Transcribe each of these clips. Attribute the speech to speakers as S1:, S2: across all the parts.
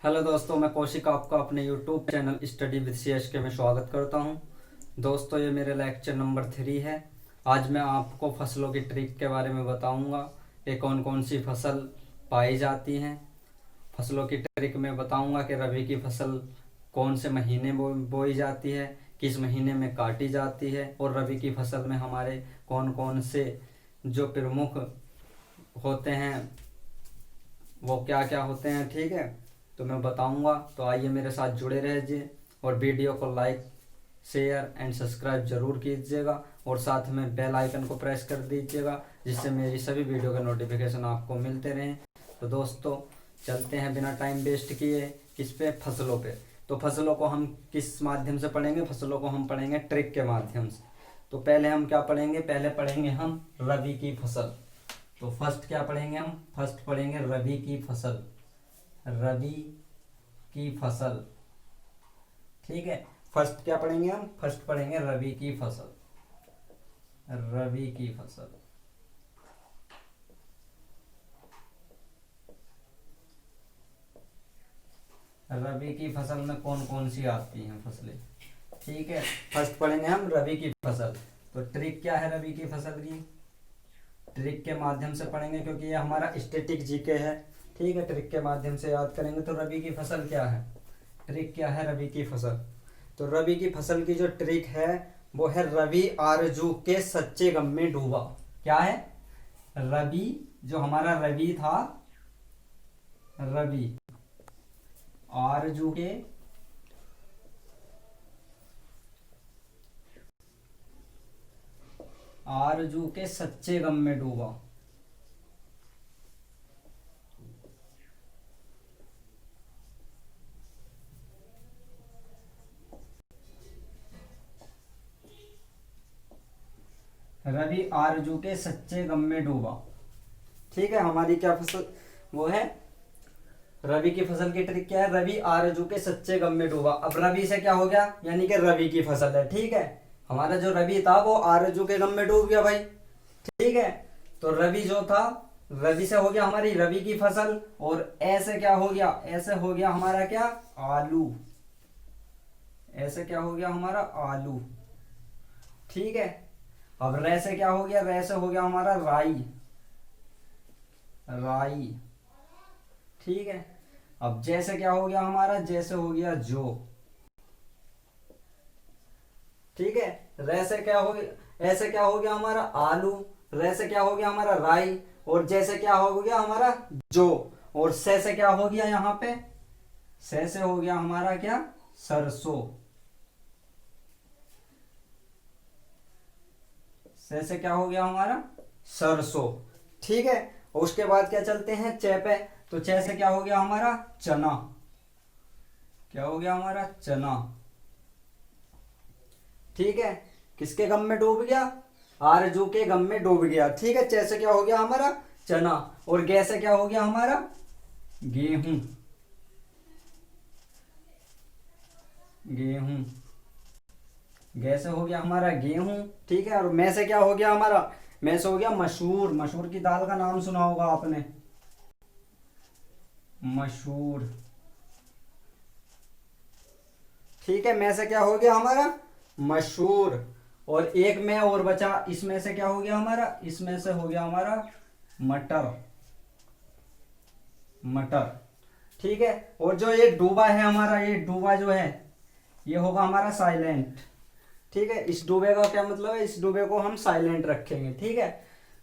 S1: Hello दोस्तों, मैं कौशिक आपका अपने YouTube channel study with CSK में स्वागत करता हूं। दोस्तों, ये मेरे लेक्चर नंबर 3 है। आज मैं आपको फसलों की ट्रिक के बारे में बताऊंगा कि कौन कौन सी फसल पाई जाती हैं। फसलों की ट्रिक में बताऊंगा कि रबी की फसल कौन से महीने बोई जाती है, किस महीने में काटी जाती है, और रबी की फसल में हमारे कौन कौन से जो प्रमुख होते हैं वो क्या क्या होते हैं। ठीक है, तो मैं बताऊंगा। तो आइए मेरे साथ जुड़े रहिए और वीडियो को लाइक, शेयर एंड सब्सक्राइब जरूर कीजिएगा और साथ में बेल आइकन को प्रेस कर दीजिएगा, जिससे मेरी सभी वीडियो के नोटिफिकेशन आपको मिलते रहें। तो दोस्तों, चलते हैं बिना टाइम वेस्ट किए किस पे, फसलों पे। तो फसलों को हम किस माध्यम से पढ़ेंगे? फसलों को हम पढ़ेंगे ट्रिक के माध्यम से। तो पहले हम क्या पढ़ेंगे? पहले पढ़ेंगे हम रबी की फसल। तो फर्स्ट क्या पढ़ेंगे हम? फर्स्ट पढ़ेंगे रबी की फसल। रबी की फसल, ठीक है। फर्स्ट क्या पढ़ेंगे हम? फर्स्ट पढ़ेंगे रबी की फसल। रबी की फसल, रबी की फसल में कौन कौन सी आती हैं फसलें? ठीक है, फर्स्ट पढ़ेंगे हम रबी की फसल। तो ट्रिक क्या है रबी की फसल की? ट्रिक के माध्यम से पढ़ेंगे क्योंकि ये हमारा स्टैटिक जीके है। ठीक है, ट्रिक के माध्यम से याद करेंगे। तो रबी की फसल क्या है? ट्रिक क्या है रबी की फसल? तो रबी की फसल की जो ट्रिक है वो है रबी आरजू के सच्चे गम में डूबा। क्या है? रबी, जो हमारा रबी था, रबी आरजू के सच्चे गम में डूबा। रवि आरजू के सच्चे गम में डूबा। ठीक है, हमारी क्या फसल वो है? रवि की फसल की ट्रिक क्या है? रवि आरजू के सच्चे गम में डूबा। अब रवि से क्या हो गया? यानी कि रवि की फसल है। ठीक है, हमारा जो रवि था वो आरजू के गम में डूब गया भाई। ठीक है, तो रवि जो था, रवि से हो गया हमारी रवि की फसल। और ऐसे क्या हो गया? ऐसे हो गया हमारा क्या? आलू। ऐसे क्या हो गया हमारा? आलू। ठीक है, अब रे से क्या हो गया? रे से हो गया हमारा राई। राई। ठीक है, अब जैसे क्या हो गया हमारा? जैसे हो गया जो। ठीक है, रे से क्या हो गया? ऐसे क्या हो गया हमारा? आलू। रे से क्या हो गया हमारा? राई। और जैसे क्या हो गया हमारा? जो। और से क्या हो गया यहाँ पे? से हो गया हमारा क्या? सरसों। से क्या हो गया हमारा? सरसों। ठीक है, और उसके बाद क्या चलते हैं? चे पे। तो चे से क्या हो गया हमारा? चना। क्या हो गया हमारा? चना। ठीक है, किसके गम में डूब गया? आरजू के गम में डूब गया। ठीक है, चे से क्या हो गया हमारा? चना। और गे से क्या हो गया हमारा? गेहूं। गेहूं। गे से हो गया हमारा गेहूं। ठीक है, और मैं से क्या हो गया हमारा? मैं से हो गया मसूर। मसूर की दाल का नाम सुना होगा आपने, मसूर। ठीक है, मैं से क्या हो गया हमारा? मसूर। और एक में और बचा, इसमें से क्या हो गया हमारा? इसमें से हो गया हमारा मटर। मटर। ठीक है, और जो ये डूबा है हमारा, ये डूबा जो है ये होगा हमारा साइलेंट। ठीक है, इस डूबे का क्या मतलब है? इस डूबे को हम साइलेंट रखेंगे। ठीक है,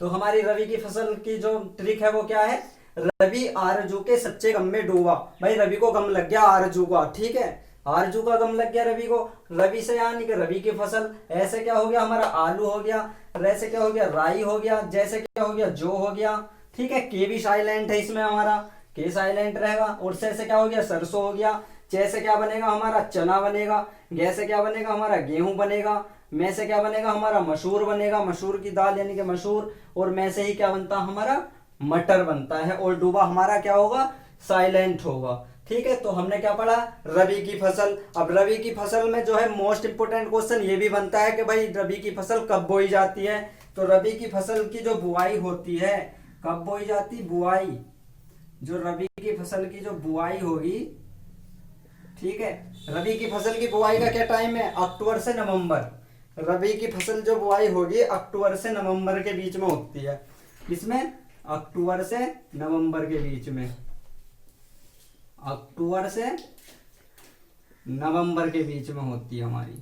S1: तो हमारी रवि की फसल की जो ट्रिक है वो क्या है? रवि आरजू के सच्चे गम में डूबा। भाई रवि को गम लग गया आरजू का। ठीक है, आरजू का गम लग गया रवि को। रवि से यानी कि रवि की फसल। ऐसे क्या हो गया हमारा? आलू हो गया। रे से क्या हो गया? राई हो गया। जैसे क्या हो गया? जो हो गया। ठीक है, के भी साइलेंट है इसमें हमारा, के साइलेंट रहेगा। और से क्या हो गया? सरसों हो गया। चे से क्या बनेगा हमारा? चना बनेगा। गे से क्या बनेगा हमारा? गेहूं बनेगा। में से क्या बनेगा हमारा? मसूर बनेगा, मसूर की दाल यानी कि मसूर। और में से ही क्या बनता हमारा? मटर बनता है। और डूबा हमारा क्या होगा? साइलेंट होगा। ठीक है, तो हमने क्या पढ़ा? रबी की फसल। अब रबी की फसल में जो है मोस्ट इंपोर्टेंट क्वेश्चन ये भी बनता है कि भाई रबी की फसल कब बोई जाती है? तो रबी की फसल की जो बुआई होती है, कब बोई जाती? बुआई। जो रबी की फसल की जो बुआई होगी ठीक है। रबी की फसल की बुआई का क्या टाइम है? अक्टूबर से नवंबर। रबी की फसल जो बुआई होगी अक्टूबर से नवंबर के बीच में होती है। किसमें? अक्टूबर से नवंबर के बीच में। अक्टूबर से नवंबर के बीच में होती है हमारी।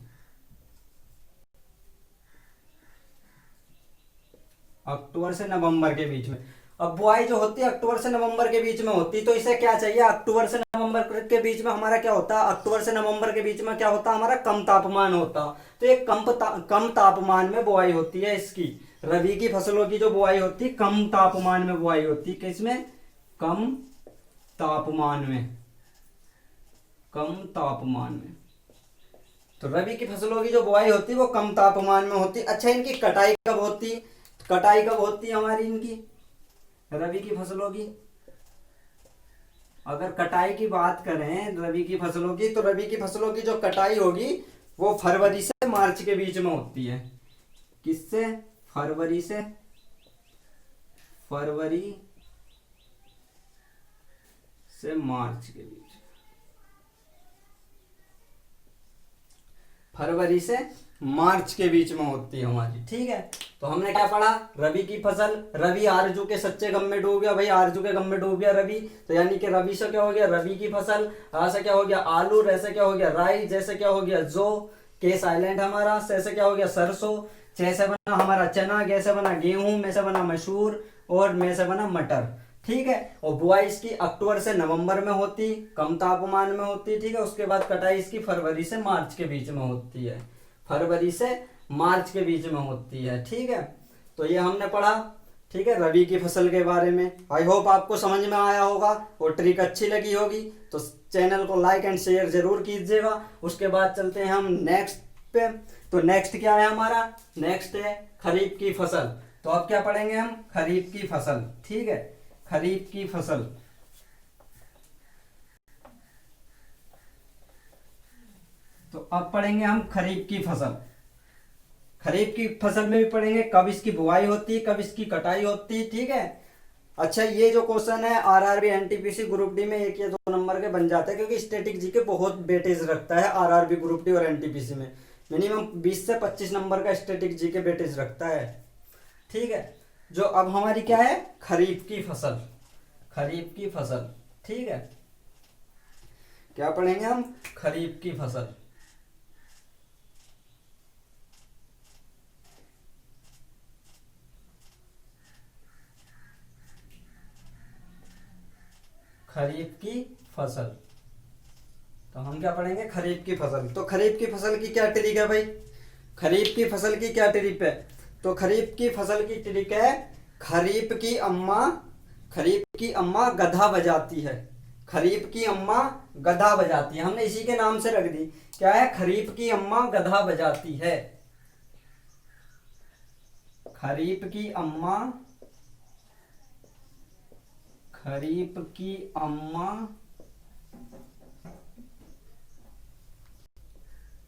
S1: अक्टूबर से नवंबर के बीच में। अब बुआई जो होती है अक्टूबर से नवंबर के बीच में होती है, तो इसे क्या चाहिए? अक्टूबर से नवंबर के बीच में हमारा क्या होता है? अक्टूबर से नवंबर के बीच में क्या होता है हमारा? कम तापमान होता। तो ये कम तापमान में बुआई होती है इसकी। रबी की फसलों की जो बुआई होती है कम तापमान में बुआई होती है। किसमें? कम तापमान में। कम तापमान में। तो रबी की फसलों की जो बुआई होती है वो कम तापमान में होती है। अच्छा, इनकी कटाई कब होती? कटाई कब होती है हमारी इनकी रबी की फसलों की? अगर कटाई की बात करें रबी की फसलों की, तो रबी की फसलों की जो कटाई होगी वो फरवरी से मार्च के बीच में होती है। किससे? फरवरी से मार्च के बीच। फरवरी से मार्च के बीच में होती है हमारी। ठीक है, तो हमने क्या पढ़ा? रबी की फसल। रबी आरजू के सच्चे गम में डूब गया भाई, आरजू के गम में डूब गया रबी। तो यानी कि रबी से क्या हो गया? रबी की फसल। रा से क्या हो गया? आलू। रे से क्या हो गया? राई। जैसे क्या हो गया? जो। के साइलेंट हमारा। से क्या हो गया? सरसों। चे से बना हमारा चना। गे से बना गेहूं। में से बना मसूर। और में से बना मटर। ठीक है, और बुआई इसकी अक्टूबर से नवंबर में होती, कम तापमान में होती। ठीक है, उसके बाद कटाई इसकी फरवरी से मार्च के बीच में होती है। फरवरी से मार्च के बीच में होती है। ठीक है, तो ये हमने पढ़ा। ठीक है, रबी की फसल के बारे में। आई होप आपको समझ में आया होगा और ट्रिक अच्छी लगी होगी, तो चैनल को लाइक एंड शेयर जरूर कीजिएगा। उसके बाद चलते हैं हम नेक्स्ट पे। तो नेक्स्ट क्या है हमारा? नेक्स्ट है खरीफ की फसल। तो अब क्या पढ़ेंगे हम? खरीफ की फसल। ठीक है, खरीफ की फसल। तो अब पढ़ेंगे हम खरीफ की फसल। खरीफ की फसल में भी पढ़ेंगे कब इसकी बुआई होती है, कब इसकी कटाई होती है। ठीक है, अच्छा, ये जो क्वेश्चन है आरआरबी एनटीपीसी ग्रुप डी में 1 या 2 नंबर के बन जाते हैं, क्योंकि स्टैटिक जीके बहुत वेटेज रखता है आरआरबी ग्रुप डी और एनटीपीसी में। मिनिमम 20 से 25 नंबर का स्टैटिक जीके वेटेज रखता है। ठीक है, जो अब हमारी क्या है? खरीफ की फसल। खरीफ की फसल। ठीक है, क्या पढ़ेंगे हम? खरीफ की फसल। खरीफ की फसल। तो हम क्या पढ़ेंगे? खरीफ की फसल। तो खरीफ की फसल की क्या ट्रिक है भाई? खरीफ की फसल की क्या ट्रिक है? तो खरीफ की फसल की ट्रिक है, खरीफ की अम्मा गधा बजाती है। खरीफ की अम्मा गधा बजाती है, हमने इसी के नाम से रख दी। क्या है? खरीफ की अम्मा गधा बजाती है। खरीफ की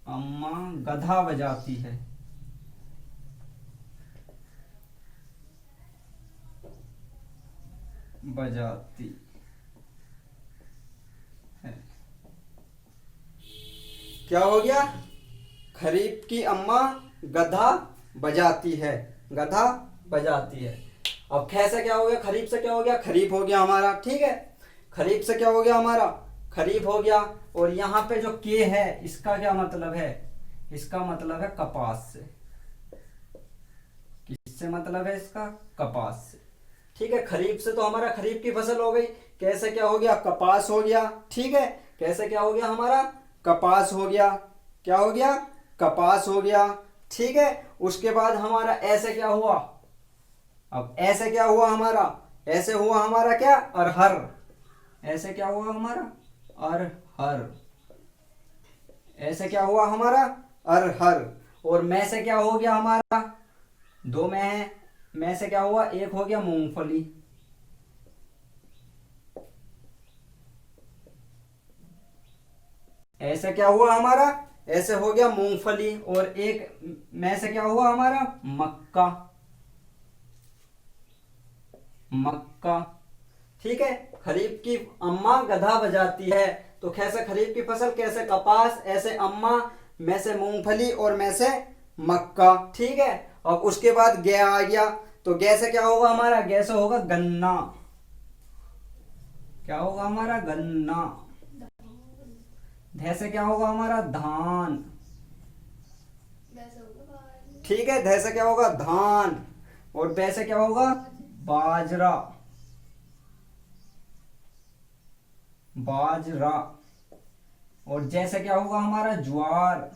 S1: अम्मा गधा बजाती है। बजाती है। क्या हो गया? खरीफ की अम्मा गधा बजाती है। गधा बजाती है। अब खे से क्या हो गया? खरीफ से क्या हो गया? खरीफ हो गया हमारा। ठीक है, खरीफ से क्या हो गया हमारा? खरीफ हो गया। और यहाँ पे जो के है इसका क्या मतलब है? इसका मतलब है कपास से। किससे मतलब है इसका? कपास से। ठीक है, खरीफ से तो हमारा खरीफ की फसल हो गई। कैसे क्या हो गया? कपास हो गया। ठीक है, कैसे क्या हो गया हमारा? कपास हो गया। क्या हो गया? कपास हो गया। ठीक है, उसके बाद हमारा ऐसे क्या हुआ? अब ऐसे क्या हुआ हमारा? ऐसे हुआ हमारा क्या? अरहर। ऐसे क्या हुआ हमारा? अरहर। ऐसे क्या हुआ हमारा? अरहर। और में से क्या हो गया हमारा? 2 में है। में से क्या हुआ? 1 हो गया मूंगफली। ऐसे क्या हुआ हमारा? ऐसे हो गया मूंगफली। और एक में से क्या हुआ हमारा? मक्का। मक्का। ठीक है, खरीफ की अम्मा गधा बजाती है, तो ख से खरीफ की फसल, कैसे कपास, ऐसे अम्मा, मैं से मूंगफली और मैं से मक्का। ठीक है, अब उसके बाद गे आ गया, तो गे से क्या होगा हमारा, गे से होगा गन्ना। क्या होगा हमारा, गन्ना। ध से क्या होगा हमारा, धान। ठीक है, ध से क्या होगा, धान। और ब से क्या होगा, बाजरा। बाजरा। और जैसे क्या होगा हमारा, ज्वार।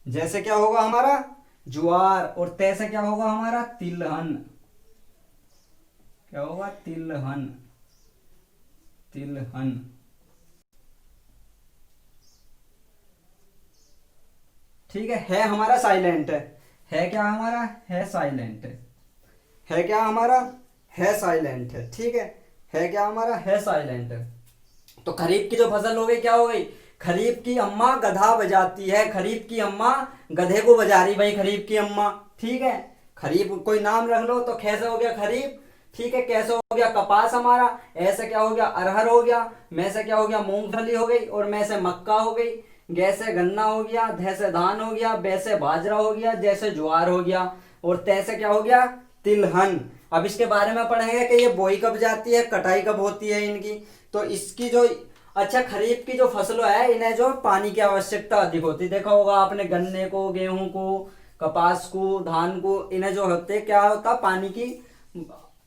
S1: जैसे क्या होगा हमारा, ज्वार। और तै से क्या होगा हमारा, तिलहन। क्या होगा, तिलहन। तिलहन। ठीक है हमारा साइलेंट है क्या हमारा, है साइलेंट है क्या हमारा, है साइलेंट है। ठीक है क्या हमारा, है साइलेंट। तो खरीफ की जो फसल हो गई, क्या हो गई, खरीफ की अम्मा गधा बजाती है। खरीफ की अम्मा गधे को बजा रही भाई, खरीफ की अम्मा। ठीक है, खरीफ कोई नाम रख लो। तो कैसे हो गया खरीफ। ठीक है, कैसे हो गया कपास हमारा, ऐसे क्या हो गया अरहर हो गया, मैं से क्या हो गया मूंगफली हो गई, और मैं से मक्का हो गई, गे से गन्ना हो गया, ध से धान हो गया, बे से बाजरा हो गया, जैसे ज्वार हो गया, और तै से क्या हो गया, तिलहन। अब इसके बारे में पढ़ेंगे कि ये बोई कब जाती है, कटाई कब होती है इनकी। तो इसकी जो, अच्छा खरीफ की जो फसलों है इन्हें जो पानी की आवश्यकता अधिक होती है। देखा होगा आपने गन्ने को, गेहूं को, कपास को, धान को, इन्हें जो होते क्या होता, पानी की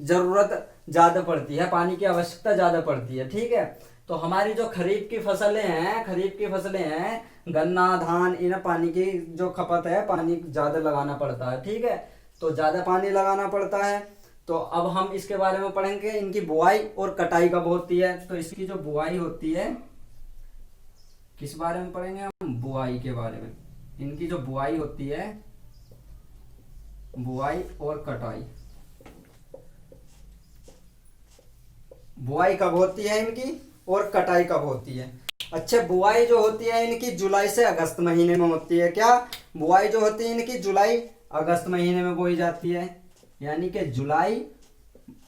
S1: जरूरत ज्यादा पड़ती है, पानी की आवश्यकता ज्यादा पड़ती है। ठीक है, तो हमारी जो खरीफ की फसलें हैं, खरीफ की फसलें हैं गन्ना, धान, इन्हें पानी की जो खपत है, पानी ज्यादा लगाना पड़ता है। ठीक है, तो ज्यादा पानी लगाना पड़ता है। तो अब हम इसके बारे में पढ़ेंगे, इनकी बुआई और कटाई कब होती है। तो इसकी जो बुआई होती है, किस बारे में पढ़ेंगे हम, बुआई के बारे में। इनकी जो बुआई होती है, बुआई और कटाई। बुआई कब होती है इनकी और कटाई कब होती है। अच्छा, बुआई जो होती है इनकी जुलाई से अगस्त महीने में होती है। क्या, बुआई जो होती है इनकी जुलाई अगस्त महीने में बोई जाती है, यानी कि जुलाई,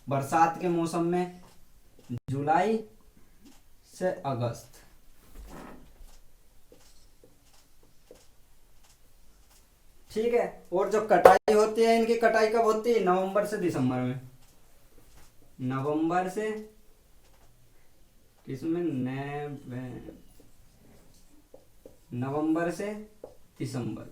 S1: बरसात के मौसम में, जुलाई से अगस्त। ठीक है, और जो कटाई होती है इनकी, कटाई कब होती है, नवंबर से दिसंबर में। नवंबर से किसमें, नवंबर से दिसंबर।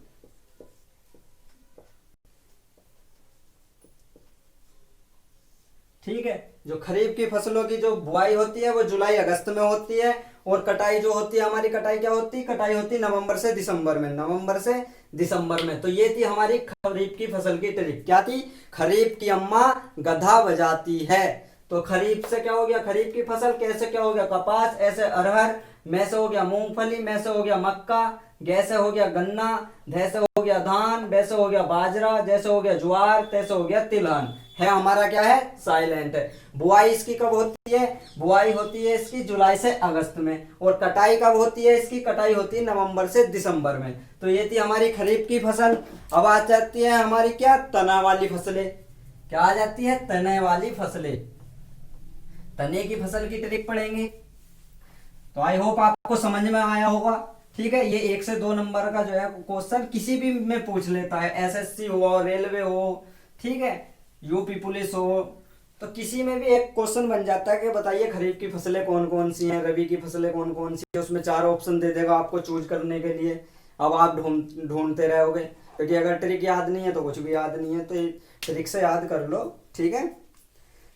S1: ठीक है, जो खरीफ की फसलों की जो बुआई होती है वो जुलाई अगस्त में होती है, और कटाई जो होती है हमारी, कटाई क्या होती है, कटाई होती है नवंबर से दिसंबर में। नवंबर से दिसंबर में। तो ये थी हमारी खरीफ की फसल की ट्रिक। क्या थी, खरीफ की अम्मा गधा बजाती है। तो खरीफ से क्या हो गया, खरीफ की फसल, कैसे क्या हो गया कपास, ऐसे अरहर, में से हो गया मूंगफली, में से हो गया मक्का, गे से हो गया गन्ना, ध से हो गया धान, बे से हो गया बाजरा, जैसे हो गया ज्वार, तैसे हो गया तिलहन। है हमारा क्या है, साइलेंट है। बुआई इसकी कब होती है, बुआई होती है इसकी जुलाई से अगस्त में, और कटाई कब होती है इसकी, कटाई होती है नवंबर से दिसंबर में। तो ये थी हमारी खरीफ की फसल। अब आ जाती है हमारी क्या, तना वाली फसलें। क्या आ जाती है, तने वाली फसलें। तने की फसल की ट्रिक पढ़ेंगे। तो आई होप आपको समझ में आया होगा। ठीक है, ये 1 से 2 नंबर का जो है क्वेश्चन किसी भी में पूछ लेता है, एसएससी हो, रेलवे हो, ठीक है, यूपी पुलिस हो, तो किसी में भी एक क्वेश्चन बन जाता है कि बताइए खरीफ की फसलें कौन कौन सी हैं, रबी की फसलें कौन कौन सी है। उसमें 4 ऑप्शन दे देगा आपको चूज करने के लिए। अब आप ढूंढते रहोगे, क्योंकि अगर ट्रिक याद नहीं है तो कुछ भी याद नहीं है। तो ये ट्रिक से याद कर लो। ठीक है,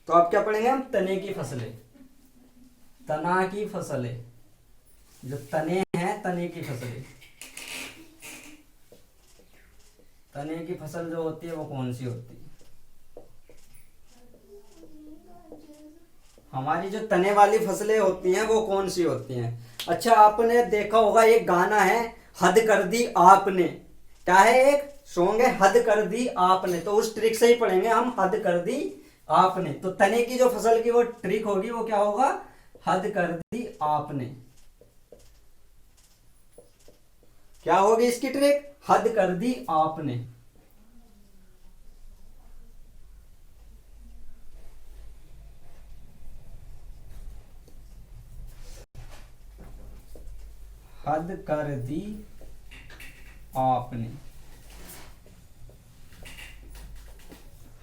S1: तो अब क्या पढ़ेंगे हम, तने की फसलें। तना की फसलें, जो तने हैं, तने की फसलें। तने की फसल जो होती है वो कौन सी होती है, हमारी जो तने वाली फसलें होती हैं वो कौन सी होती हैं। अच्छा, आपने देखा होगा एक गाना है, हद कर दी आपने। क्या है, एक सॉन्ग है, हद कर दी आपने। तो उस ट्रिक से ही पढ़ेंगे हम, हद कर दी आपने। तो तने की जो फसल की वो ट्रिक होगी वो क्या होगा, हद कर दी आपने। क्या होगी इसकी ट्रिक, हद कर दी आपने। हद कर दी आपने,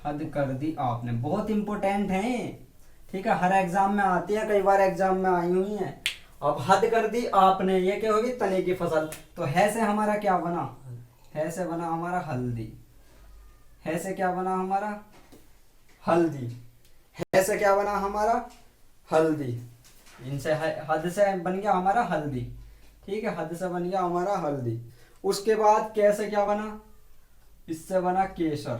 S1: हद कर दी आपने, बहुत इंपॉर्टेंट है, ठीक है, हर एग्जाम में आती है, कई बार एग्जाम में आई हुई है। अब हद कर दी आपने, ये क्या होगी, तने की फसल। तो है से हमारा क्या बना, है से बना हमारा हल्दी, है से क्या बना हमारा हल्दी, है से क्या बना हमारा हल्दी, इनसे हद से बन गया हमारा हल्दी, ठीक है, हद से बन गया हमारा हल्दी। उसके बाद कैसे क्या बना, इससे बना केसर,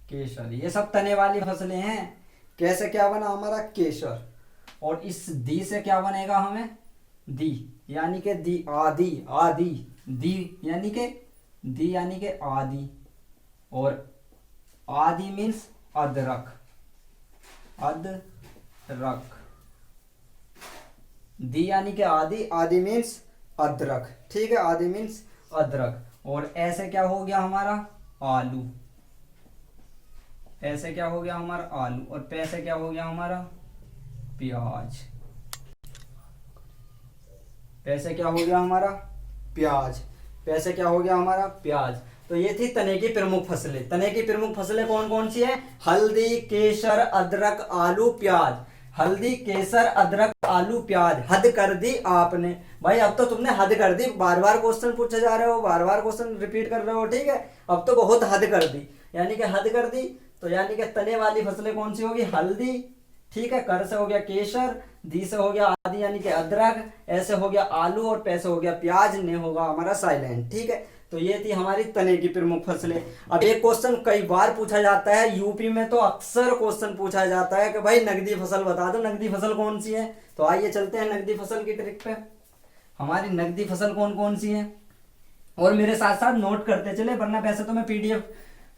S1: केसर, ये सब तने वाली फसलें हैं। कैसे क्या बना हमारा केसर, और इस दी से क्या बनेगा हमें, दी यानी के दी, आदि, आदि, दी यानी के, दी यानी के आदि, और आदि मीन्स अदरक, अदरक, दी यानी के आदि, आदि मीन्स अदरक, ठीक है, आदि मीन्स अदरक। और ऐसे क्या हो गया हमारा आलू, ऐसे क्या हो गया हमारा आलू, और पैसे क्या हो गया हमारा प्याज, पैसे क्या हो गया हमारा प्याज, पैसे क्या हो गया हमारा प्याज। तो ये थी तने की प्रमुख फसलें। तने की प्रमुख फसलें कौन कौन सी है, हल्दी, केसर, अदरक, आलू, प्याज, हल्दी, केसर, अदरक, आलू, प्याज। हद कर दी आपने, भाई अब तो तुमने हद कर दी, बार बार क्वेश्चन पूछे जा रहे हो, बार बार क्वेश्चन रिपीट कर रहे हो, ठीक है, अब तो बहुत हद कर दी, यानी कि हद कर दी। तो यानी कि तने वाली फसलें कौन सी होगी, हल्दी, ठीक है, कर से हो गया केसर, दी से हो गया आदि यानी कि अदरक, ऐसे हो गया आलू, और पैसे हो गया प्याज, ने होगा हमारा साइलेंट, ठीक है। तो ये थी हमारी तने की प्रमुख फसलें। अब एक क्वेश्चन कई बार पूछा जाता है, यूपी में तो अक्सर क्वेश्चन पूछा जाता है कि भाई नकदी फसल बता दो, नकदी फसल कौन सी है। तो आइए चलते हैं नकदी फसल की ट्रिक पे। हमारी नकदी फसल कौन कौन सी है, और मेरे साथ साथ नोट करते चले, वरना वैसे तो मैं पीडीएफ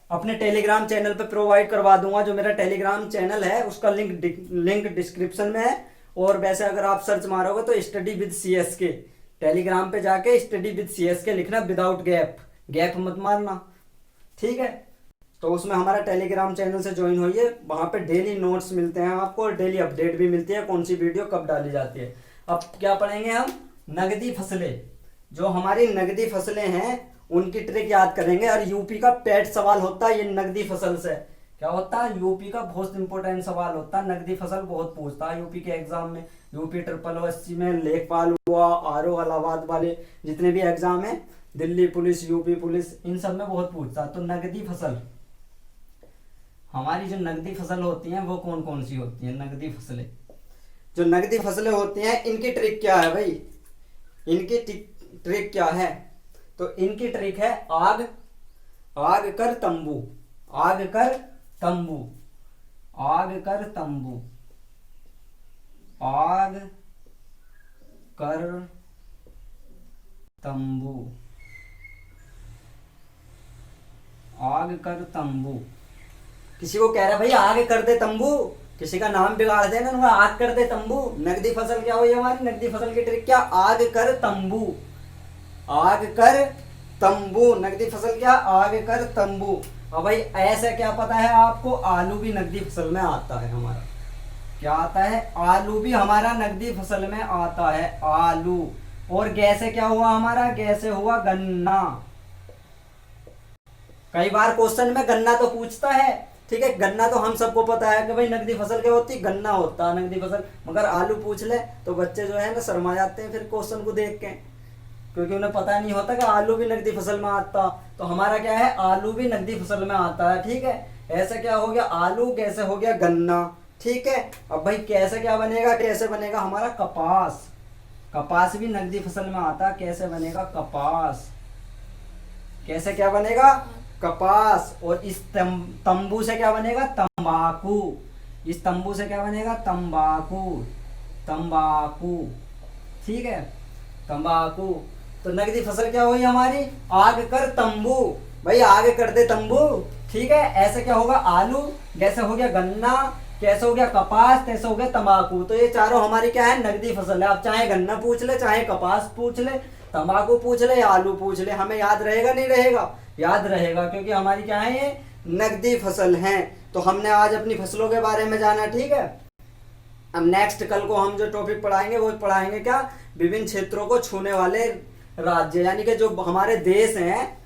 S1: अपने टेलीग्राम चैनल पे प्रोवाइड करवा दूंगा। जो मेरा टेलीग्राम चैनल है उसका लिंक डिस्क्रिप्शन में है, और वैसे अगर आप सर्च मारोगे तो स्टडी विद सीएसके, टेलीग्राम पे जाके स्टडी विद सीएसके लिखना, विदाउट गैप, गैप मत मारना, ठीक है। तो उसमें हमारा टेलीग्राम चैनल से ज्वाइन होइए, वहां पे डेली नोट्स मिलते हैं आपको, और डेली अपडेट भी मिलती है कौन सी वीडियो कब डाली जाती है। अब क्या पढ़ेंगे हम, नगदी फसलें। जो हमारी नगदी फसलें हैं उनकी ट्रिक याद करेंगे। और यूपी का पेट सवाल होता है ये नगदी फसल से, क्या होता है, यूपी का बहुत इंपॉर्टेंट सवाल होता है, नगदी फसल बहुत पूछता है यूपी के एग्जाम में। यूपी 888 में, लेखपाल हुआ, आरओ इलाहाबाद वाले जितने भी एग्जाम है, दिल्ली पुलिस, यूपी पुलिस, इन सब में बहुत पूछता है। तो नगदी फसल, हमारी जो नगदी फसल होती हैं वो कौन कौन सी होती हैं, नगदी फसलें। जो नगदी फसलें होती हैं इनकी ट्रिक क्या है भाई, इनकी ट्रिक क्या है, तो इनकी ट्रिक है आग, आग कर तंबू, आग कर तंबू, आग कर तंबू, आग कर तंबू, आग कर तंबू। किसी को कह रहा है भाई आग कर दे तंबू, किसी का नाम बिगाड़ देना, आग कर दे तंबू। नगदी फसल क्या हुई हमारी, नगदी फसल की ट्रिक क्या, आग कर तंबू, आग कर तंबू। नगदी फसल क्या, आग कर तंबू। अब भाई ऐसा क्या पता है आपको, आलू भी नगदी फसल में आता है हमारा, क्या आता है, आलू भी हमारा नगदी फसल में आता है, आलू। और गैसे क्या हुआ हमारा, गैसे हुआ गन्ना। कई बार क्वेश्चन में गन्ना तो पूछता है, ठीक है, गन्ना तो हम सबको पता है कि भाई नगदी फसल क्या होती है, गन्ना होता है नगदी फसल। मगर आलू पूछ ले तो बच्चे जो है ना शर्मा जाते हैं फिर क्वेश्चन को देख के, क्योंकि उन्हें पता नहीं होता कि आलू भी नगदी फसल में आता। तो हमारा क्या है, आलू भी नगदी फसल में आता है, ठीक है। ऐसे क्या हो गया आलू, कैसे हो गया गन्ना, ठीक है। अब भाई कैसे क्या बनेगा, कैसे बनेगा हमारा कपास, कपास भी नगदी फसल में आता है, कैसे बनेगा कपास, कैसे क्या बनेगा कपास। और इस तंबू से क्या बनेगा, तंबाकू, इस तंबू से क्या बनेगा, तंबाकू, तंबाकू, ठीक है, तंबाकू। तो नगदी फसल क्या हुई हमारी, आग कर तंबू, भाई आग कर दे तंबू, ठीक है। ऐसे क्या होगा आलू, जैसे हो गया गन्ना, कैसे हो गया कपास, कैसे हो गया तंबाकू। तो ये चारों हमारी क्या है, नगदी फसल है। आप चाहे गन्ना पूछ ले, चाहे कपास पूछ ले, तंबाकू पूछ ले या आलू पूछ ले, हमें याद रहेगा नहीं रहेगा, याद रहेगा, क्योंकि हमारी क्या है ये नगदी फसल है। तो हमने आज अपनी फसलों के बारे में जाना, ठीक है। अब नेक्स्ट कल को हम जो टॉपिक पढ़ाएंगे वो पढ़ाएंगे क्या, विभिन्न क्षेत्रों को छूने वाले राज्य, यानी कि जो हमारे देश हैं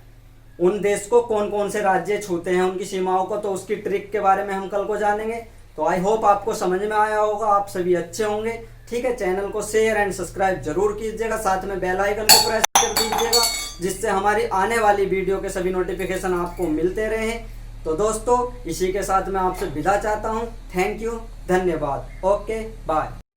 S1: उन देश को कौन कौन से राज्य छूते हैं, उनकी सीमाओं को, तो उसकी ट्रिक के बारे में हम कल को जानेंगे। तो आई होप आपको समझ में आया होगा, आप सभी अच्छे होंगे। ठीक है, चैनल को शेयर एंड सब्सक्राइब जरूर कीजिएगा, साथ में बेल आइकन को प्रेस कर दीजिएगा जिससे हमारी आने वाली वीडियो के सभी नोटिफिकेशन आपको मिलते रहें। तो दोस्तों इसी के साथ मैं आपसे विदा चाहता हूँ। थैंक यू, धन्यवाद, ओके बाय।